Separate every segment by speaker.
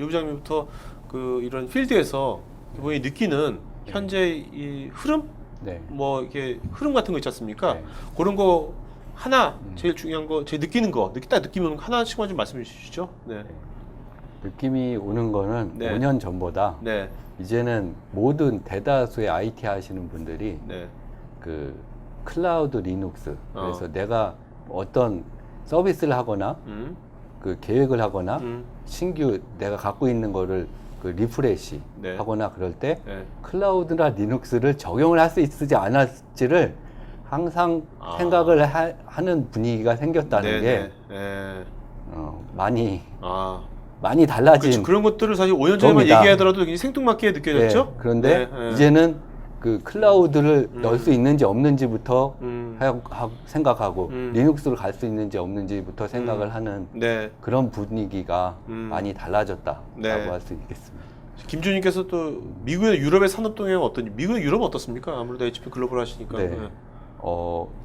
Speaker 1: 류 부장님부터 그 이런 필드에서 기본이 느끼는 현재 이 흐름,
Speaker 2: 네.
Speaker 1: 뭐 이게 흐름 같은 거 있지 않습니까?
Speaker 2: 네.
Speaker 1: 그런 거 하나 제일 중요한 거, 제일 느끼는 거, 딱 느끼면 하나씩만 좀 말씀해 주시죠. 네.
Speaker 2: 느낌이 오는 거는
Speaker 1: 네.
Speaker 2: 5년 전보다
Speaker 1: 네.
Speaker 2: 이제는 모든 대다수의 IT 하시는 분들이
Speaker 1: 네.
Speaker 2: 그 클라우드 리눅스 그래서 내가 어떤 서비스를 하거나 그 계획을 하거나 신규 내가 갖고 있는 거를 그 리프레시
Speaker 1: 네.
Speaker 2: 하거나 그럴 때
Speaker 1: 네.
Speaker 2: 클라우드나 리눅스를 적용을 할 수 있을지 안 할지를 항상 생각을 하는 분위기가 생겼다는
Speaker 1: 네.
Speaker 2: 게
Speaker 1: 네.
Speaker 2: 많이 달라진
Speaker 1: 그렇죠. 그런 것들을 사실 5년 전에만
Speaker 2: 겁니다.
Speaker 1: 얘기하더라도 굉장히 생뚱맞게 느껴졌죠.
Speaker 2: 네, 그런데
Speaker 1: 네, 네.
Speaker 2: 이제는 그 클라우드를 넣을 수 있는지 없는지부터 생각하고 리눅스로 갈 수 있는지 없는지부터 생각을 하는
Speaker 1: 네.
Speaker 2: 그런 분위기가 많이 달라졌다라고
Speaker 1: 네.
Speaker 2: 할 수 있겠습니다.
Speaker 1: 김주님께서 또 미국이나 유럽의 산업 동향은 어떤지, 미국이나 유럽은 어떻습니까? 아무래도 HP 글로벌 하시니까.
Speaker 2: 네.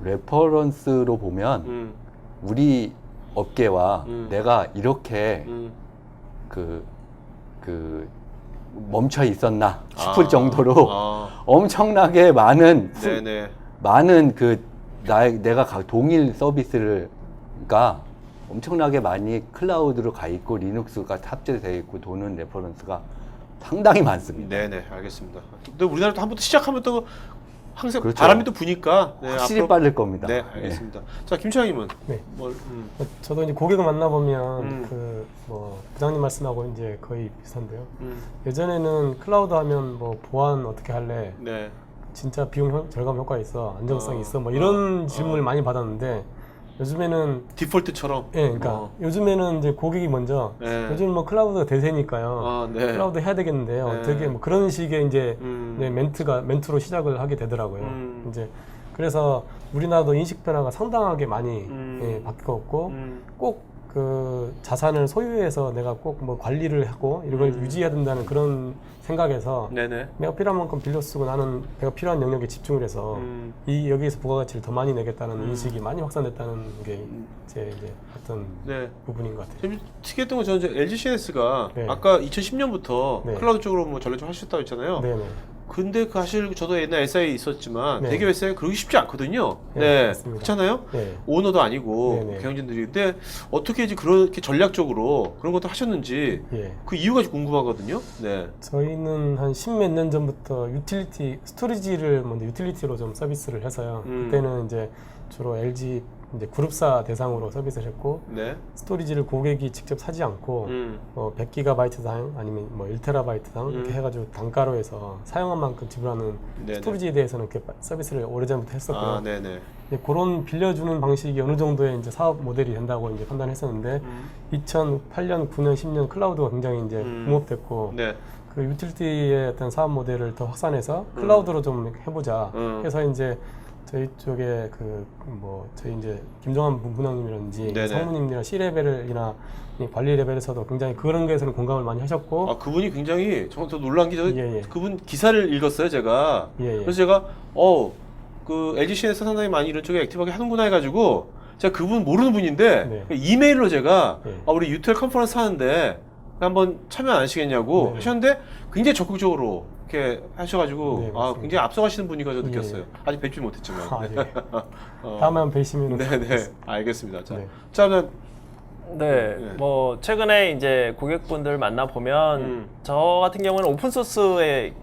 Speaker 2: 레퍼런스로 보면 우리 업계와 내가 이렇게 그 멈춰 있었나 싶을 정도로 엄청나게 많은 많은 내가 동일 서비스가 엄청나게 많이 클라우드로 가 있고 리눅스가 탑재되어 있고 도는 레퍼런스가 상당히 많습니다.
Speaker 1: 네네, 알겠습니다. 근데 우리나라도 한번 시작하면 또 항상
Speaker 2: 그렇죠.
Speaker 1: 바람이 또 부니까
Speaker 2: 확실히
Speaker 1: 앞으로
Speaker 2: 빠를 겁니다.
Speaker 1: 네, 알겠습니다. 자, 김차장님은
Speaker 3: 네.
Speaker 1: 뭘?
Speaker 3: 저도 이제 고객을 만나보면 그 뭐 부장님 말씀하고 이제 거의 비슷한데요. 예전에는 클라우드 하면 뭐 보안 어떻게 할래?
Speaker 1: 네.
Speaker 3: 진짜 비용 절감 효과 있어? 안정성이 있어? 뭐 이런 질문을 많이 받았는데 요즘에는
Speaker 1: 디폴트처럼.
Speaker 3: 예, 그러니까 요즘에는 이제 고객이 먼저
Speaker 1: 네.
Speaker 3: 요즘 뭐 클라우드가 대세니까요.
Speaker 1: 네.
Speaker 3: 클라우드 해야 되겠는데요.
Speaker 1: 네.
Speaker 3: 어떻게 뭐 그런 식의 이제 네, 멘트로 시작을 하게 되더라고요. 이제 그래서 우리나라도 인식 변화가 상당하게 많이 예, 바뀌었고 꼭 그 자산을 소유해서 내가 꼭 뭐 관리를 하고 이걸 유지해야 된다는 그런 생각에서
Speaker 1: 네네.
Speaker 3: 내가 필요한 만큼 빌려 쓰고 나는 내가 필요한 영역에 집중을 해서 이 여기에서 부가가치를 더 많이 내겠다는 인식이 많이 확산됐다는 게 제 이제 어떤
Speaker 1: 네.
Speaker 3: 부분인 것 같아요.
Speaker 1: 좀 특이했던 건 저는 이제 LG CNS가
Speaker 3: 네.
Speaker 1: 아까 2010년부터
Speaker 3: 네.
Speaker 1: 클라우드 쪽으로 뭐 전략 좀 하셨다고 했잖아요.
Speaker 3: 네네.
Speaker 1: 근데 그 사실 저도 옛날 SI에 있었지만
Speaker 3: 네.
Speaker 1: 대기업 SI가 그러기 쉽지 않거든요.
Speaker 3: 네,
Speaker 1: 네,
Speaker 3: 맞습니다.
Speaker 1: 그렇잖아요.
Speaker 3: 네.
Speaker 1: 오너도 아니고
Speaker 3: 네, 네.
Speaker 1: 경영진들이. 근데 어떻게 이제 그렇게 전략적으로 그런 것도 하셨는지
Speaker 3: 예.
Speaker 1: 그 이유가 좀 궁금하거든요. 네.
Speaker 3: 저희는 한 10몇 년 전부터 유틸리티, 스토리지를 먼저 유틸리티로 좀 서비스를 해서요. 그때는 이제 주로 LG 이제 그룹사 대상으로 서비스를 했고,
Speaker 1: 네.
Speaker 3: 스토리지를 고객이 직접 사지 않고, 100GB당 아니면 뭐 1TB당 이렇게 해가지고 단가로 해서 사용한 만큼 지불하는
Speaker 1: 네네.
Speaker 3: 스토리지에 대해서는 이렇게 서비스를 오래전부터 했었고요.
Speaker 1: 네네.
Speaker 3: 이제 그런 빌려주는 방식이 어느 정도의 이제 사업 모델이 된다고 이제 판단했었는데, 2008년, 9년, 10년 클라우드가 굉장히 이제 붐업됐고,
Speaker 1: 네.
Speaker 3: 그 유틸리티의 어떤 사업 모델을 더 확산해서 클라우드로 좀 해보자 해서 이제 저희 쪽에 그 뭐 저희 이제 김종환 부장님이라든지
Speaker 1: 네네.
Speaker 3: 상무님이나 C 레벨이나 이 관리 레벨에서도 굉장히 그런 거에서는 공감을 많이 하셨고
Speaker 1: 아, 그분이 굉장히 정말 더 놀란 게
Speaker 3: 예.
Speaker 1: 그분 기사를 읽었어요, 제가.
Speaker 3: 예.
Speaker 1: 그래서 제가 그 LG CNS 상당히 많이 이런 쪽에 액티브하게 하는구나 해가지고 제가 그분 모르는 분인데
Speaker 3: 네.
Speaker 1: 이메일로 제가
Speaker 3: 예.
Speaker 1: 우리 유텔 컨퍼런스 하는데 한번 참여 안 하시겠냐고
Speaker 3: 네.
Speaker 1: 하셨는데 굉장히 적극적으로 이렇게 하셔가지고
Speaker 3: 네, 맞습니다.
Speaker 1: 굉장히 앞서가시는 분이가 저 느꼈어요.
Speaker 3: 예.
Speaker 1: 아직 뵙지 못했지만.
Speaker 3: 예. 다음에 한번 뵈시면
Speaker 1: 네네, 알겠습니다. 자,
Speaker 3: 네.
Speaker 1: 그러면
Speaker 4: 네,
Speaker 1: 네.
Speaker 4: 뭐 최근에 이제 고객분들 만나 보면 저 같은 경우는 오픈 소스에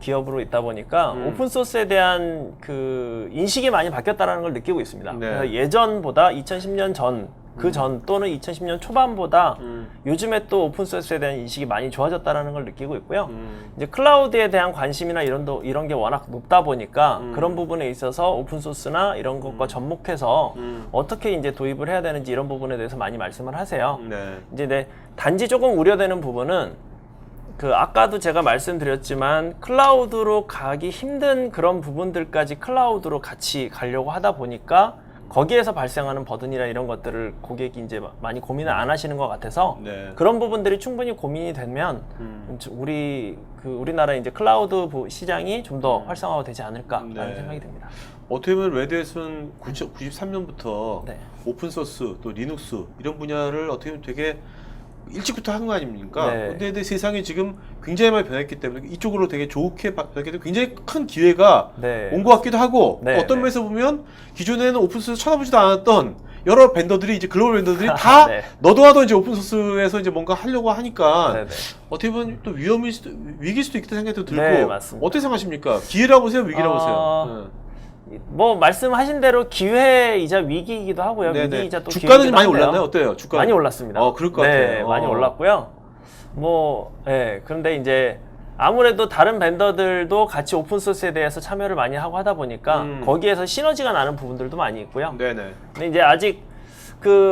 Speaker 4: 기업으로 있다 보니까 오픈 소스에 대한 그 인식이 많이 바뀌었다라는 걸 느끼고 있습니다.
Speaker 1: 네.
Speaker 4: 그래서 예전보다 2010년 전 그 전 또는 2010년 초반보다 요즘에 또 오픈 소스에 대한 인식이 많이 좋아졌다라는 걸 느끼고 있고요. 이제 클라우드에 대한 관심이나 이런 게 워낙 높다 보니까 그런 부분에 있어서 오픈 소스나 이런 것과 접목해서 어떻게 이제 도입을 해야 되는지 이런 부분에 대해서 많이 말씀을 하세요.
Speaker 1: 네.
Speaker 4: 이제 단지 조금 우려되는 부분은 그 아까도 제가 말씀드렸지만 클라우드로 가기 힘든 그런 부분들까지 클라우드로 같이 가려고 하다 보니까 거기에서 발생하는 버든이나 이런 것들을 고객이 이제 많이 고민을 안 하시는 것 같아서
Speaker 1: 네.
Speaker 4: 그런 부분들이 충분히 고민이 되면 우리나라 이제 클라우드 시장이 좀 더 활성화가 되지 않을까라는
Speaker 1: 네.
Speaker 4: 생각이 듭니다.
Speaker 1: 어떻게 보면 레드햇은 93년부터
Speaker 4: 네.
Speaker 1: 오픈소스 또 리눅스 이런 분야를 어떻게 보면 되게 일찍부터 한 거 아닙니까?
Speaker 4: 네.
Speaker 1: 근데 세상이 지금 굉장히 많이 변했기 때문에 이쪽으로 되게 좋게 변했기 때문에 굉장히 큰 기회가
Speaker 4: 네.
Speaker 1: 온 것 같기도 하고
Speaker 4: 네,
Speaker 1: 어떤
Speaker 4: 네.
Speaker 1: 면에서 보면 기존에는 오픈소스 쳐다보지도 않았던 여러 vendor들이 이제 글로벌 vendor들이 다
Speaker 4: 네.
Speaker 1: 너도 하던 이제 오픈소스에서 이제 뭔가 하려고 하니까
Speaker 4: 네, 네.
Speaker 1: 어떻게 보면 또 위기일 수도 있다는 생각도 들고
Speaker 4: 네, 맞습니다.
Speaker 1: 어떻게 생각하십니까? 기회라고 보세요, 위기라고
Speaker 4: 아,
Speaker 1: 보세요?
Speaker 4: 뭐 말씀하신 대로 기회이자 위기이기도 하고요.
Speaker 1: 네네.
Speaker 4: 위기이자 또
Speaker 1: 주가는
Speaker 4: 기회이기도
Speaker 1: 많이
Speaker 4: 한데요.
Speaker 1: 올랐나요? 어때요? 주가
Speaker 4: 많이 올랐습니다.
Speaker 1: 그럴 것
Speaker 4: 네,
Speaker 1: 같아요.
Speaker 4: 많이 올랐고요. 뭐, 예, 그런데 이제 아무래도 다른 벤더들도 같이 오픈소스에 대해서 참여를 많이 하고 하다 보니까 거기에서 시너지가 나는 부분들도 많이 있고요.
Speaker 1: 네네.
Speaker 4: 근데 이제 아직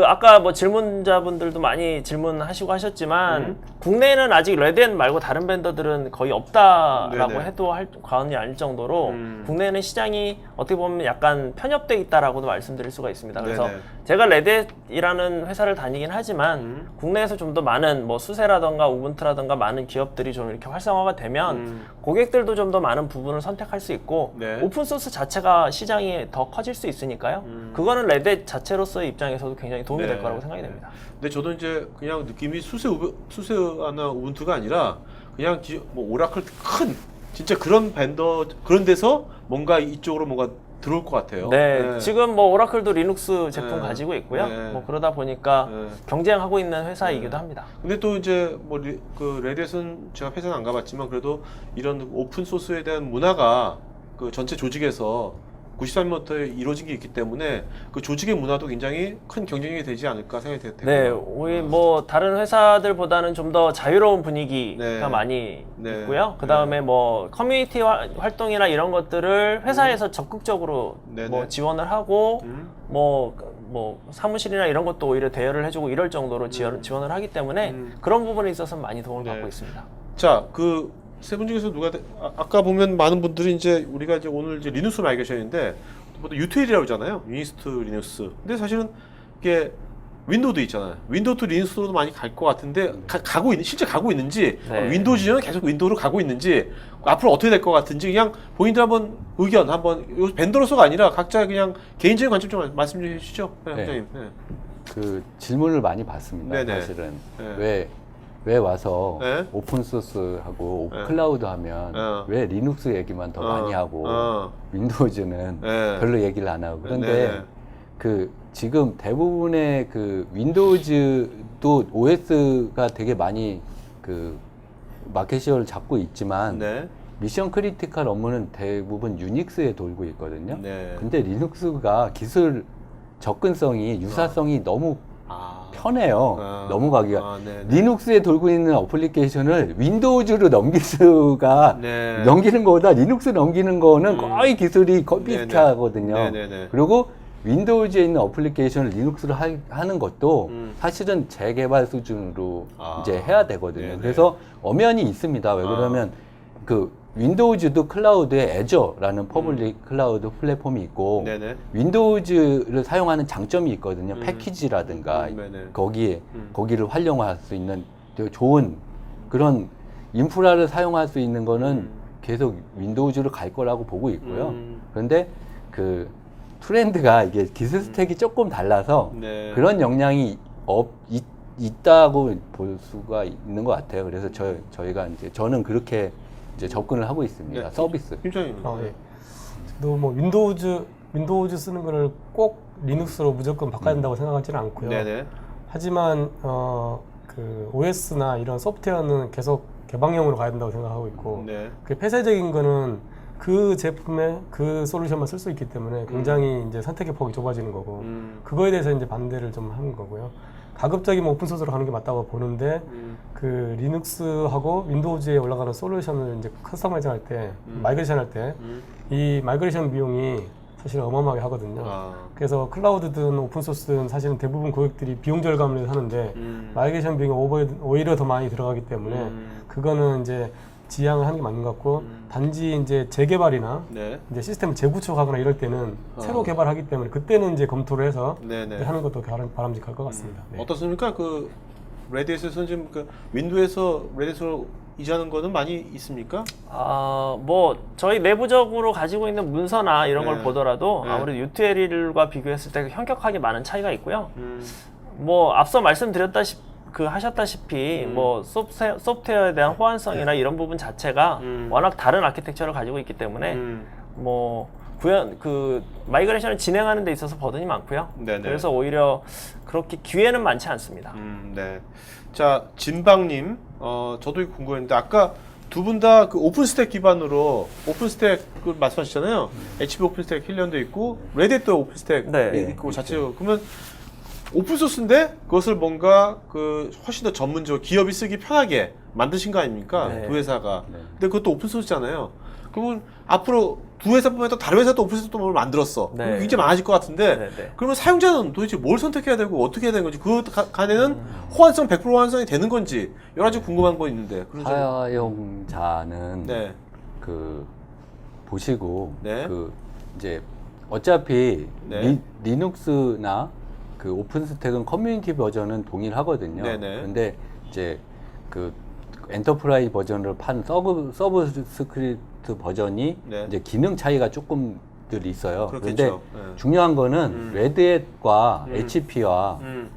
Speaker 4: 아까 뭐 질문자분들도 많이 질문하시고 하셨지만 국내에는 아직 레드앤 말고 다른 벤더들은 거의 없다라고
Speaker 1: 네네.
Speaker 4: 해도 과언이 아닐 정도로 국내에는 시장이 어떻게 보면 약간 편협돼 있다라고도 말씀드릴 수가 있습니다. 그래서
Speaker 1: 네네.
Speaker 4: 제가 레드이라는 회사를 다니긴 하지만 국내에서 좀 더 많은 뭐 수세라던가 우분투라던가 많은 기업들이 좀 이렇게 활성화가 되면 고객들도 좀 더 많은 부분을 선택할 수 있고
Speaker 1: 네.
Speaker 4: 오픈소스 자체가 시장이 더 커질 수 있으니까요. 그거는 레드 자체로서의 입장에서도 굉장히 도움이
Speaker 1: 네.
Speaker 4: 될 거라고 생각이 됩니다.
Speaker 1: 근데 저도 이제 그냥 느낌이 수세나 우분투가 아니라 그냥 뭐 오라클 큰 진짜 그런 벤더 그런 데서 뭔가 이쪽으로 뭔가 들어올 것 같아요.
Speaker 4: 네, 지금 뭐 오라클도 리눅스 제품
Speaker 1: 네.
Speaker 4: 가지고 있고요.
Speaker 1: 네.
Speaker 4: 뭐 그러다 보니까
Speaker 1: 네.
Speaker 4: 경쟁하고 있는 회사이기도 합니다.
Speaker 1: 근데 또 이제 뭐 그 레드에서는 제가 회사는 안 가봤지만 그래도 이런 오픈 소스에 대한 문화가 그 전체 조직에서 93년부터 이루어진 게 있기 때문에 그 조직의 문화도 굉장히 큰 경쟁력이 되지 않을까 생각이 되고요.
Speaker 4: 네, 오히려 뭐 다른 회사들보다는 좀 더 자유로운 분위기가
Speaker 1: 네.
Speaker 4: 많이
Speaker 1: 네.
Speaker 4: 있고요. 그 다음에 뭐 커뮤니티 활동이나 이런 것들을 회사에서 적극적으로
Speaker 1: 네네.
Speaker 4: 뭐 지원을 하고 뭐 사무실이나 이런 것도 오히려 대여를 해주고 이럴 정도로 지원을 하기 때문에 그런 부분에 있어서 많이 도움을
Speaker 1: 네.
Speaker 4: 받고 있습니다.
Speaker 1: 자, 그 세 분 중에서 누가 아까 보면 많은 분들이 이제 우리가 이제 오늘 이제 리눅스를 많이 계셨는데 보통 U2L이라고 그러잖아요. 유니스트 리눅스. 근데 사실은 이게 윈도우도 있잖아요. 윈도우 투 리눅스로도 많이 갈 것 같은데 실제 가고 있는지
Speaker 4: 네.
Speaker 1: 윈도우즈는 계속 윈도우로 가고 있는지 앞으로 어떻게 될 것 같은지 그냥 본인들 한번 의견 한번 이거 벤더로서가 아니라 각자 그냥 개인적인 관점 좀 말씀 좀 해주시죠. 네,
Speaker 2: 네.
Speaker 1: 원장님. 네.
Speaker 2: 그 질문을 많이 받습니다.
Speaker 1: 네네.
Speaker 2: 사실은
Speaker 1: 네.
Speaker 2: 왜 와서
Speaker 1: 네.
Speaker 2: 오픈 소스하고
Speaker 1: 네.
Speaker 2: 클라우드 하면
Speaker 1: 네.
Speaker 2: 왜 리눅스 얘기만 더 많이 하고 윈도우즈는
Speaker 1: 네.
Speaker 2: 별로 얘기를 안 하고 그런데
Speaker 1: 네.
Speaker 2: 그 지금 대부분의 그 윈도우즈도 OS가 되게 많이 그 마켓시어를 잡고 있지만
Speaker 1: 네.
Speaker 2: 미션 크리티컬 업무는 대부분 유닉스에 돌고 있거든요.
Speaker 1: 네.
Speaker 2: 근데 리눅스가 기술 접근성이 유사성이 너무 편해요. 넘어가기가. 리눅스에 돌고 있는 어플리케이션을 윈도우즈로 넘길 수가
Speaker 1: 네.
Speaker 2: 넘기는 거보다 리눅스 넘기는 거는 거의 기술이 비슷하거든요.
Speaker 1: 네네네.
Speaker 2: 그리고 윈도우즈에 있는 어플리케이션을 리눅스로 하는 것도 사실은 재개발 수준으로 이제 해야 되거든요.
Speaker 1: 네네.
Speaker 2: 그래서 엄연히 있습니다. 왜 그러면 그 윈도우즈도 클라우드에 애저라는 퍼블릭 클라우드 플랫폼이 있고
Speaker 1: 네네.
Speaker 2: 윈도우즈를 사용하는 장점이 있거든요. 패키지라든가
Speaker 1: 네네.
Speaker 2: 거기를 활용할 수 있는 되게 좋은 그런 인프라를 사용할 수 있는 거는 계속 윈도우즈로 갈 거라고 보고 있고요. 그런데 그 트렌드가 이게 기술 스택이 조금 달라서
Speaker 1: 네.
Speaker 2: 그런 영향이 있다고 볼 수가 있는 것 같아요. 그래서 저희가 이제 저는 그렇게 이제 접근을 하고 있습니다.
Speaker 1: 네.
Speaker 2: 서비스.
Speaker 1: 팀장님.
Speaker 3: 예. 저도 뭐 윈도우즈 쓰는 거를 꼭 리눅스로 무조건 바꿔야 된다고 생각하지는 않고요.
Speaker 1: 네네.
Speaker 3: 하지만 그 OS나 이런 소프트웨어는 계속 개방형으로 가야 된다고 생각하고 있고
Speaker 1: 네.
Speaker 3: 그 폐쇄적인 거는 그 제품에 그 솔루션만 쓸 수 있기 때문에 굉장히 이제 선택의 폭이 좁아지는 거고 그거에 대해서 이제 반대를 좀 하는 거고요. 가급적이면 오픈소스로 가는 게 맞다고 보는데 그 리눅스하고 윈도우즈에 올라가는 솔루션을 이제 커스터마이징 할 때 마이그레이션 할 때 이 마이그레이션 비용이 사실 어마어마하게 하거든요. 그래서 클라우드든 오픈소스든 사실은 대부분 고객들이 비용 절감을 위해서 하는데 마이그레이션 비용이 오히려 더 많이 들어가기 때문에 그거는 이제 지양을 하는 게 맞는 것 같고 단지 이제 재개발이나
Speaker 1: 네.
Speaker 3: 이제 시스템을 재구축하거나 이럴 때는 새로 개발하기 때문에 그때는 이제 검토를 해서
Speaker 1: 네네.
Speaker 3: 하는 것도 바람직할 것 같습니다. 네.
Speaker 1: 어떻습니까? 그 레딧에서는 지금 그 윈도우에서 레딧으로 이전하는 거는 많이 있습니까?
Speaker 4: 뭐 저희 내부적으로 가지고 있는 문서나 이런 걸
Speaker 1: 네.
Speaker 4: 보더라도
Speaker 1: 네.
Speaker 4: 아무래도 U2L과 비교했을 때 현격하게 많은 차이가 있고요. 뭐 앞서 말씀드렸다시피 그 하셨다시피 뭐 소프트웨어에 대한 호환성이나 이런 부분 자체가 워낙 다른 아키텍처를 가지고 있기 때문에 뭐 그 마이그레이션을 진행하는 데 있어서 버든이 많고요.
Speaker 1: 네네.
Speaker 4: 그래서 오히려 그렇게 기회는 많지 않습니다.
Speaker 1: 네. 자, 진방님, 저도 이거 궁금했는데 아까 두 분 다 그 오픈스택 기반으로 오픈스택을 말씀하셨잖아요. HP 오픈스택 힐리언도 있고 레딧도 오픈스택
Speaker 4: 네.
Speaker 1: 있고 자체적으로 그러면 오픈소스인데 그것을 뭔가 그 훨씬 더 전문적으로 기업이 쓰기 편하게 만드신 거 아닙니까?
Speaker 4: 네.
Speaker 1: 두 회사가.
Speaker 4: 네.
Speaker 1: 근데 그것도 오픈소스잖아요. 그러면 앞으로 두 회사뿐만 아니라 다른 회사도 오픈소스 또 뭘 만들었어.
Speaker 4: 네.
Speaker 1: 그럼 굉장히 많아질 것 같은데
Speaker 4: 네, 네.
Speaker 1: 그러면 사용자는 도대체 뭘 선택해야 되고 어떻게 해야 되는 건지 그 간에는 호환성 100% 호환성이 되는 건지 여러 가지 궁금한 거 있는데 그런 점.
Speaker 2: 사용자는
Speaker 1: 네.
Speaker 2: 그 보시고
Speaker 1: 네.
Speaker 2: 그 이제 어차피
Speaker 1: 네.
Speaker 2: 리눅스나 그 오픈스택은 커뮤니티 버전은 동일하거든요.
Speaker 1: 네네.
Speaker 2: 근데 이제 그 엔터프라이즈 버전으로 판 서브스크립트 버전이
Speaker 1: 네.
Speaker 2: 이제 기능 차이가 조금들 있어요. 그런데
Speaker 1: 그렇겠죠. 네.
Speaker 2: 중요한 거는 레드햇과 HP와
Speaker 1: 음.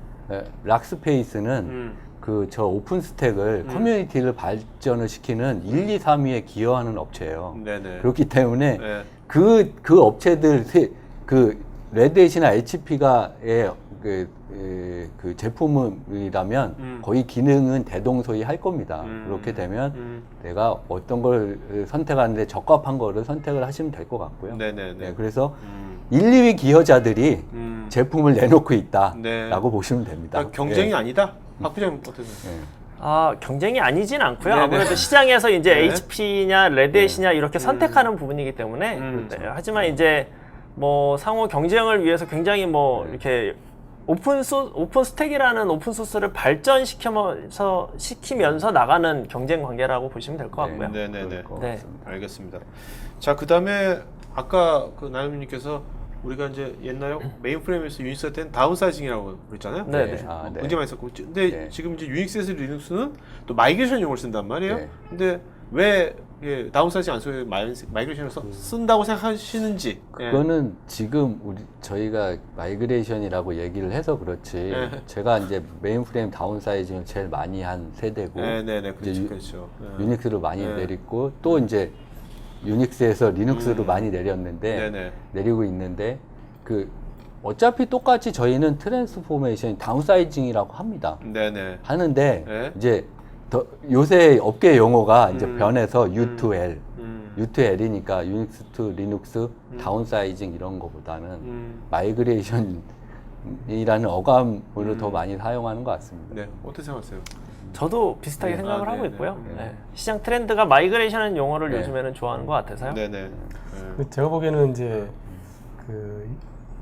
Speaker 2: 락스페이스는 그 저 오픈스택을 커뮤니티를 발전을 시키는 1, 2, 3위에 기여하는 업체예요.
Speaker 1: 네네.
Speaker 2: 그렇기 때문에
Speaker 1: 네.
Speaker 2: 그 업체들 그 레드햇이나 HP가 그 제품이라면 거의 기능은 대동소이할 겁니다. 그렇게 되면 내가 어떤 걸 선택하는데 적합한 거를 선택을 하시면 될 것 같고요.
Speaker 1: 네네네.
Speaker 2: 네, 그래서 1, 2위 기여자들이 제품을 내놓고 있다라고
Speaker 1: 네.
Speaker 2: 보시면 됩니다.
Speaker 1: 그러니까 경쟁이
Speaker 2: 예.
Speaker 1: 아니다. 박 부장님 어떠세요?
Speaker 2: 예.
Speaker 4: 경쟁이 아니진 않고요.
Speaker 1: 네네.
Speaker 4: 아무래도 시장에서 이제
Speaker 1: 네.
Speaker 4: HP냐 레드햇이냐 이렇게 선택하는 부분이기 때문에 네. 하지만 이제 뭐 상호 경쟁을 위해서 굉장히 뭐 이렇게 오픈 스택이라는 오픈 소스를 시키면서 나가는 경쟁 관계라고 보시면 될 것 같고요.
Speaker 1: 네네네.
Speaker 4: 네.
Speaker 1: 알겠습니다. 자, 그 다음에 아까 그 나영님께서 우리가 이제 옛날에 메인프레임에서 유닉스 땐 다운사이징이라고 그랬잖아요.
Speaker 4: 네, 네.
Speaker 2: 아, 네.
Speaker 1: 굉장히 많이 썼고, 근데
Speaker 2: 네.
Speaker 1: 지금 이제 유닉스에서 리눅스는 또 마이그레이션용을 쓴단 말이에요.
Speaker 2: 네.
Speaker 1: 근데 왜 다운사이징 안 쓰고 마이그레이션을 쓴다고 생각하시는지.
Speaker 2: 그거는 지금 저희가 마이그레이션이라고 얘기를 해서 그렇지.
Speaker 1: 네.
Speaker 2: 제가 이제 메인프레임 다운사이징을 제일 많이 한 세대고,
Speaker 1: 네네네.
Speaker 2: 이제
Speaker 1: 그렇죠. 네.
Speaker 2: 유닉스를 많이
Speaker 1: 네.
Speaker 2: 내렸고 또 이제 유닉스에서 리눅스로 많이 내렸는데
Speaker 1: 네네.
Speaker 2: 내리고 있는데 그 어차피 똑같이 저희는 트랜스포메이션 다운사이징이라고 합니다.
Speaker 1: 네네.
Speaker 2: 하는데
Speaker 1: 네.
Speaker 2: 이제 요새 업계 용어가 이제 변해서 U2L,
Speaker 1: 음.
Speaker 2: U2L이니까 유닉스 투 리눅스 다운사이징 이런 거보다는 마이그레이션이라는 어감으로 더 많이 사용하는 것 같습니다.
Speaker 1: 네. 어떻게 생각하세요?
Speaker 4: 저도 비슷하게
Speaker 1: 네.
Speaker 4: 생각을
Speaker 1: 아,
Speaker 4: 하고
Speaker 1: 네,
Speaker 4: 있고요.
Speaker 1: 네.
Speaker 4: 네. 시장 트렌드가 마이그레이션은 용어를
Speaker 2: 네.
Speaker 4: 요즘에는 좋아하는 것 같아서요.
Speaker 1: 네네.
Speaker 3: 근데 제가 보기에는 이제 그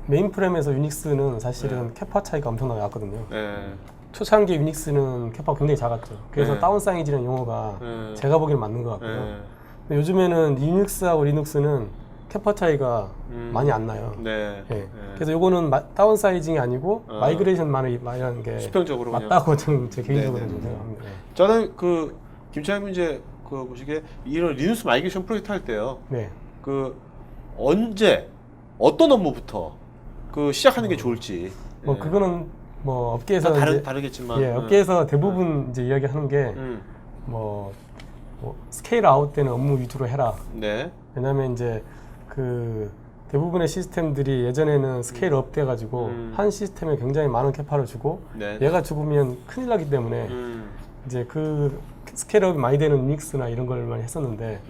Speaker 3: 메인프레임에서 유닉스는 사실은 캐파 차이가 엄청나게 났거든요.
Speaker 1: 네.
Speaker 3: 초창기 유닉스는 캐파가 굉장히 작았죠. 그래서
Speaker 1: 네.
Speaker 3: 다운사이징이라는 용어가
Speaker 1: 네.
Speaker 3: 제가 보기에는 맞는 것 같고요.
Speaker 1: 네.
Speaker 3: 근데 요즘에는 유닉스하고 리눅스는 캐파 차이가 많이 안 나요.
Speaker 1: 네.
Speaker 3: 예. 그래서 요거는 다운사이징이 아니고 마이그레이션만을 말하는 게
Speaker 1: 수평적으로 그냥.
Speaker 3: 맞다고 저는 제 개인적으로
Speaker 1: 네네.
Speaker 3: 좀 생각합니다. 예.
Speaker 1: 저는 그 김차장님 이제 그 보시기에 이런 리눅스 마이그레이션 프로젝트 할 때요.
Speaker 3: 네.
Speaker 1: 그 언제 어떤 업무부터 그 시작하는 게 좋을지.
Speaker 3: 뭐
Speaker 1: 예.
Speaker 3: 그거는 뭐 업계에서 이제
Speaker 1: 다르겠지만.
Speaker 3: 예, 업계에서 대부분 이제 이야기하는 게 뭐 스케일 아웃 되는 업무 위주로 해라.
Speaker 1: 네.
Speaker 3: 왜냐면 이제 그 대부분의 시스템들이 예전에는 스케일 업 돼가지고 한 시스템에 굉장히 많은 캐파를 주고
Speaker 1: 네.
Speaker 3: 얘가 죽으면 큰일 나기 때문에 이제 그 스케일업이 많이 되는 유닉스나 이런 걸 많이 했었는데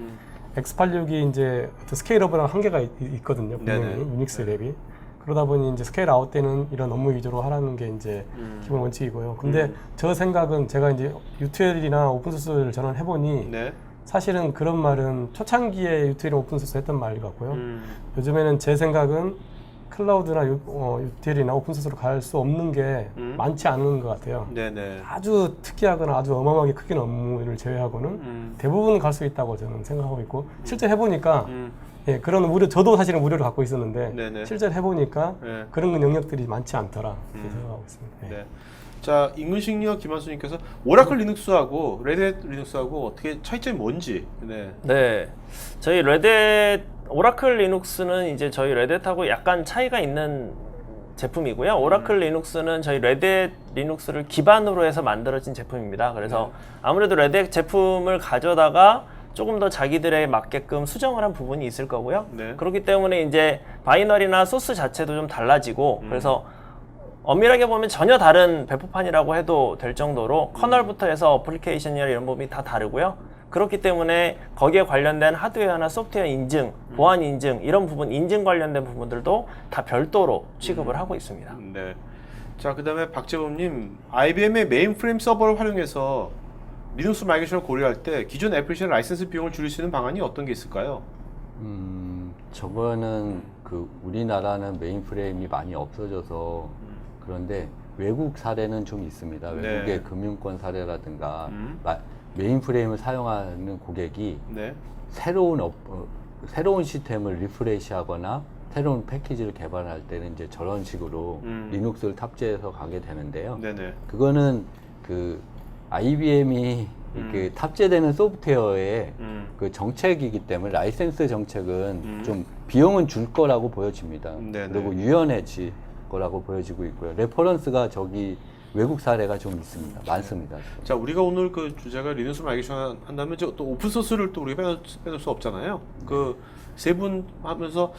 Speaker 3: X86이 이제 어떤 스케일업이랑 한계가 있거든요. 분명히
Speaker 1: 네네.
Speaker 3: 유닉스 랩이. 그러다 보니 이제 스케일 아웃 때는 이런 업무 위주로 하라는 게 이제 기본 원칙이고요. 근데 저 생각은 제가 이제 U2L이나 오픈소스를 전환 해보니
Speaker 1: 네.
Speaker 3: 사실은 그런 말은 초창기에 U2L 오픈소스 했던 말 같고요. 요즘에는 제 생각은 클라우드나 U2L이나 오픈소스로 갈 수 없는 게 많지 않은 것 같아요.
Speaker 1: 네네.
Speaker 3: 아주 특이하거나 아주 어마어마하게 크긴 업무를 제외하고는 대부분은 갈 수 있다고 저는 생각하고 있고 실제 해보니까 예, 그런 우려, 저도 사실은 우려를 갖고 있었는데
Speaker 1: 네네.
Speaker 3: 실제로 해보니까
Speaker 1: 네.
Speaker 3: 그런 영역들이 많지 않더라 이렇게 생각하고 있습니다. 예.
Speaker 1: 네. 자, 인근식력 김한수님께서 오라클 리눅스하고 레드햇 리눅스하고 어떻게 차이점이 뭔지. 네.
Speaker 4: 네, 저희 레드햇 오라클 리눅스는 이제 저희 레드햇하고 약간 차이가 있는 제품이고요. 오라클 리눅스는 저희 레드햇 리눅스를 기반으로 해서 만들어진 제품입니다. 그래서 아무래도 레드햇 제품을 가져다가 조금 더 자기들에 맞게끔 수정을 한 부분이 있을 거고요.
Speaker 1: 네.
Speaker 4: 그렇기 때문에 이제 바이너리나 소스 자체도 좀 달라지고 그래서 엄밀하게 보면 전혀 다른 배포판이라고 해도 될 정도로 커널부터 해서 어플리케이션이나 이런 부분이 다 다르고요. 그렇기 때문에 거기에 관련된 하드웨어나 소프트웨어 인증, 보안 인증 이런 부분 인증 관련된 부분들도 다 별도로 취급을 하고 있습니다.
Speaker 1: 네. 자, 그다음에 박재범님, IBM의 메인프레임 서버를 활용해서 리눅스 마이그레이션을 고려할 때 기존 애플리케이션 라이센스 비용을 줄일 수 있는 방안이 어떤 게 있을까요?
Speaker 2: 저거는 그 우리나라는 메인프레임이 많이 없어져서 그런데 외국 사례는 좀 있습니다.
Speaker 1: 네.
Speaker 2: 외국의 금융권 사례라든가 메인프레임을 사용하는 고객이
Speaker 1: 네.
Speaker 2: 새로운 시스템을 리프레시하거나 새로운 패키지를 개발할 때는 이제 저런 식으로 리눅스를 탑재해서 가게 되는데요.
Speaker 1: 네네.
Speaker 2: 그거는 그 IBM이 그 탑재되는 소프트웨어의 그 정책이기 때문에 라이센스 정책은 좀 비용은 줄 거라고 보여집니다.
Speaker 1: 네네.
Speaker 2: 그리고 유연해질 거라고 보여지고 있고요. 레퍼런스가 저기 외국 사례가 좀 있습니다. 많습니다.
Speaker 1: 자, 우리가 오늘 그 주제가 리눅스 마이그레이션 한다면 이제 또 오픈 소스를 또 우리가 빼놓을 수 없잖아요. 그 세 분 하면서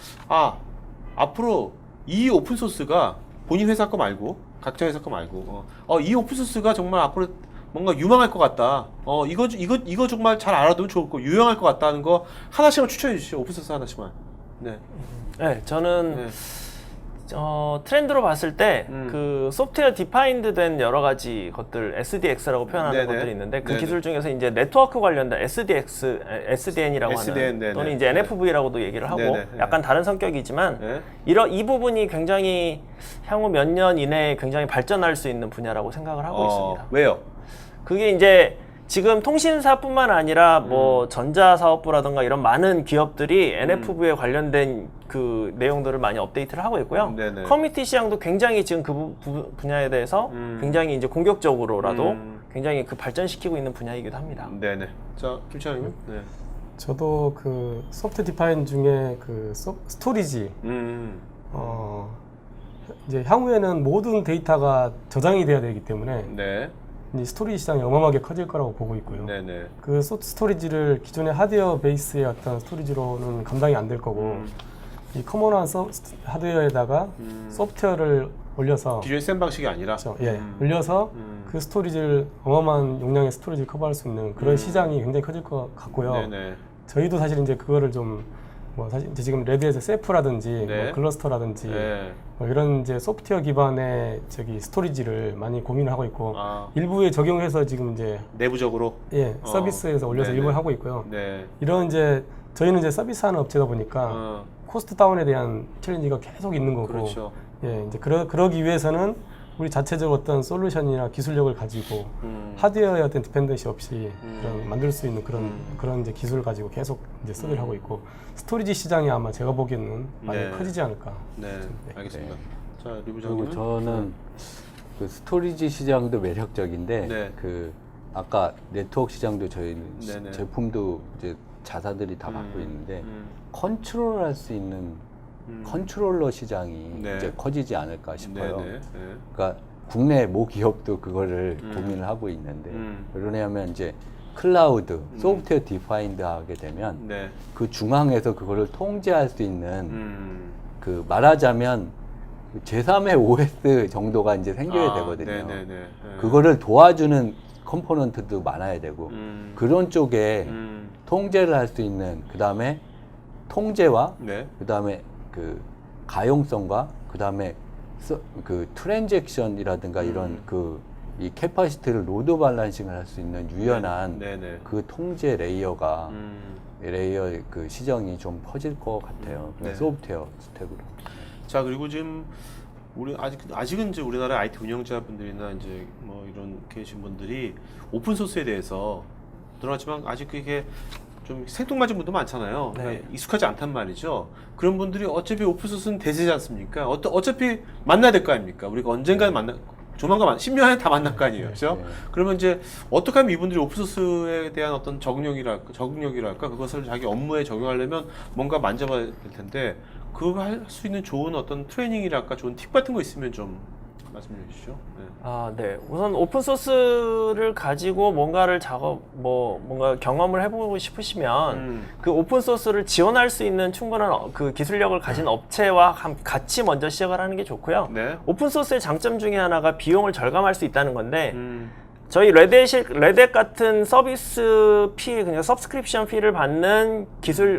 Speaker 1: 앞으로 이 오픈 소스가 본인 회사 거 말고 각자 회사 거 말고 이 오픈 소스가 정말 앞으로 뭔가 유망할 것 같다. 이거 정말 잘 알아두면 좋을 거, 유용할 것 같다는 거 하나씩만 추천해 주시죠. 오픈 소스 하나씩만. 네.
Speaker 4: 네, 저는
Speaker 1: 네.
Speaker 4: 트렌드로 봤을 때 그 소프트웨어 디파인드 된 여러 가지 것들 SDX라고 표현하는
Speaker 1: 네네.
Speaker 4: 것들이 있는데 그
Speaker 1: 네네.
Speaker 4: 기술 중에서 이제 네트워크 관련된 SDN이라고
Speaker 1: SDN,
Speaker 4: 하는
Speaker 1: 네네.
Speaker 4: 또는 이제 NFV라고도 얘기를 하고
Speaker 1: 네네.
Speaker 4: 약간 다른 성격이지만
Speaker 1: 네.
Speaker 4: 이 부분이 굉장히 향후 몇 년 이내에 굉장히 발전할 수 있는 분야라고 생각을 하고 있습니다.
Speaker 1: 왜요?
Speaker 4: 그게 이제 지금 통신사뿐만 아니라 뭐 전자사업부라든가 이런 많은 기업들이 NFV에 관련된 그 내용들을 많이 업데이트를 하고 있고요.
Speaker 1: 네네.
Speaker 4: 커뮤니티 시장도 굉장히 지금 그 분야에 대해서 굉장히 이제 공격적으로라도 굉장히 그 발전시키고 있는 분야이기도 합니다.
Speaker 1: 네네. 자, 김찬희님. 네.
Speaker 3: 저도 그 소프트 디파인 중에 그 스토리지 이제 향후에는 모든 데이터가 저장이 돼야 되기 때문에
Speaker 1: 네.
Speaker 3: 이 스토리지 시장이 어마어마하게 커질 거라고 보고 있고요.
Speaker 1: 네네.
Speaker 3: 그 스토리지를 기존의 하드웨어 베이스의 어떤 스토리지로는 감당이 안 될 거고 이 커먼한 하드웨어에다가 소프트웨어를 올려서
Speaker 1: 기존의 센 방식이 아니라.
Speaker 3: 그렇죠. 올려서 그 스토리지를 어마어마한 용량의 스토리지를 커버할 수 있는 그런 시장이 굉장히 커질 것 같고요.
Speaker 1: 네네.
Speaker 3: 저희도 사실 이제 그거를 좀 뭐 사실 이제 지금 레드에서 셀프라든지
Speaker 1: 네.
Speaker 3: 뭐 클러스터라든지
Speaker 1: 네.
Speaker 3: 뭐 이런 이제 소프트웨어 기반의 스토리지를 많이 고민을 하고 있고
Speaker 1: 아.
Speaker 3: 일부에 적용해서 지금 이제
Speaker 1: 내부적으로.
Speaker 3: 서비스에서 올려서
Speaker 1: 네네.
Speaker 3: 일부 하고 있고요.
Speaker 1: 네.
Speaker 3: 이런 이제 저희는 이제 서비스하는 업체다 보니까 코스트 다운에 대한 챌린지가 계속 있는 거고,
Speaker 1: 그렇죠.
Speaker 3: 이제 그러기 위해서는 우리 자체적 어떤 솔루션이나 기술력을 가지고 하드웨어의 어떤 디펜던시 없이 그런 만들 수 있는 그런 이제 기술을 가지고 계속 이제 서비를 하고 있고 스토리지 시장이 아마 제가 보기에는 많이
Speaker 1: 네.
Speaker 3: 커지지 않을까.
Speaker 1: 네. 알겠습니다. 자,
Speaker 2: 그리고
Speaker 1: 리부장님.
Speaker 2: 저는 그 스토리지 시장도 매력적인데
Speaker 1: 네.
Speaker 2: 그 아까 네트워크 시장도 저희
Speaker 1: 네네.
Speaker 2: 제품도 이제 자사들이 다 갖고 있는데 컨트롤할 수 있는 컨트롤러 시장이
Speaker 1: 네.
Speaker 2: 이제 커지지 않을까 싶어요.
Speaker 1: 네네. 네.
Speaker 2: 그러니까 국내 모 기업도 그거를 고민을 하고 있는데 왜냐하면 이제 클라우드, 소프트웨어 디파인드 하게 되면
Speaker 1: 네.
Speaker 2: 그 중앙에서 그거를 통제할 수 있는 그 말하자면 제3의 OS 정도가 이제 생겨야 되거든요.
Speaker 1: 네네네. 네.
Speaker 2: 그거를 도와주는 컴포넌트도 많아야 되고 그런 쪽에 통제를 할 수 있는 그 다음에 통제와
Speaker 1: 네.
Speaker 2: 그 다음에 그 가용성과 그 다음에 그 트랜잭션이라든가 이런 그 이 캐파시티를 로드 밸런싱을 할 수 있는 유연한
Speaker 1: 네네.
Speaker 2: 그 통제 레이어가 레이어 그 시장이 좀 퍼질 것 같아요.
Speaker 1: 네.
Speaker 2: 소프트웨어 스택으로.
Speaker 1: 자, 그리고 지금 우리 아직은 이제 우리나라 IT 운영자분들이나 이제 뭐 이런 계신 분들이 오픈 소스에 대해서 들어갔지만 아직 그게 좀 생뚱맞은 분도 많잖아요.
Speaker 4: 네.
Speaker 1: 그러니까 익숙하지 않단 말이죠. 그런 분들이 어차피 오픈 소스는 대세지 않습니까? 어차피 만나야 될 거 아닙니까? 우리가 언젠가는 조만간 10년 안에 다 만날 거 아니에요. 그렇죠?
Speaker 2: 네.
Speaker 1: 그러면 이제 어떻게 하면 이분들이 오픈소스에 대한 어떤 적응력이랄까 그것을 자기 업무에 적용하려면 뭔가 만져봐야 될 텐데 그거 할 수 있는 좋은 어떤 트레이닝이랄까 좋은 팁 같은 거 있으면 좀 말씀해 주시죠. 네.
Speaker 4: 네. 우선 오픈 소스를 가지고 뭔가를 뭔가 경험을 해보고 싶으시면 그 오픈 소스를 지원할 수 있는 충분한 그 기술력을 가진 업체와 같이 먼저 시작을 하는 게 좋고요.
Speaker 1: 네.
Speaker 4: 오픈 소스의 장점 중에 하나가 비용을 절감할 수 있다는 건데 저희 레댓 같은 서비스 피, 그냥 서브스크립션 피를 받는